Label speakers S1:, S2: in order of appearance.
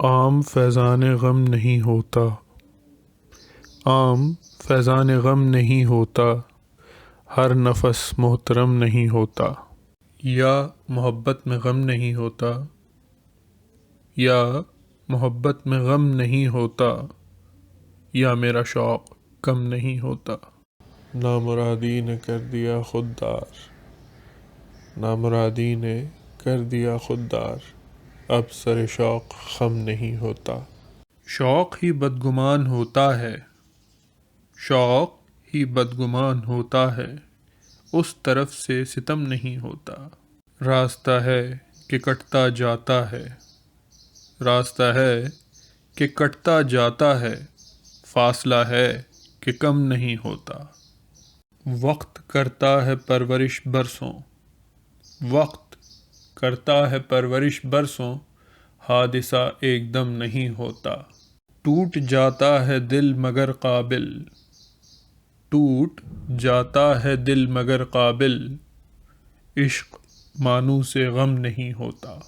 S1: عام فیضان غم نہیں ہوتا، عام فیضان غم نہیں ہوتا، ہر نفس محترم نہیں ہوتا۔ یا محبت میں غم نہیں ہوتا، یا محبت میں غم نہیں ہوتا، یا میرا شوق کم نہیں ہوتا۔ نامرادی نے کر دیا خوددار، نامرادی نے کر دیا خوددار، اب سر شوق خم نہیں ہوتا۔ شوق ہی بدگمان ہوتا ہے، شوق ہی بدگمان ہوتا ہے، اس طرف سے ستم نہیں ہوتا۔ راستہ ہے کہ کٹتا جاتا ہے، راستہ ہے کہ کٹتا جاتا ہے، فاصلہ ہے کہ کم نہیں ہوتا۔ وقت کرتا ہے پرورش برسوں، وقت کرتا ہے پرورش برسوں، حادثہ ایک دم نہیں ہوتا۔ ٹوٹ جاتا ہے دل مگر قابل، ٹوٹ جاتا ہے دل مگر قابل، عشق مانو سے غم نہیں ہوتا۔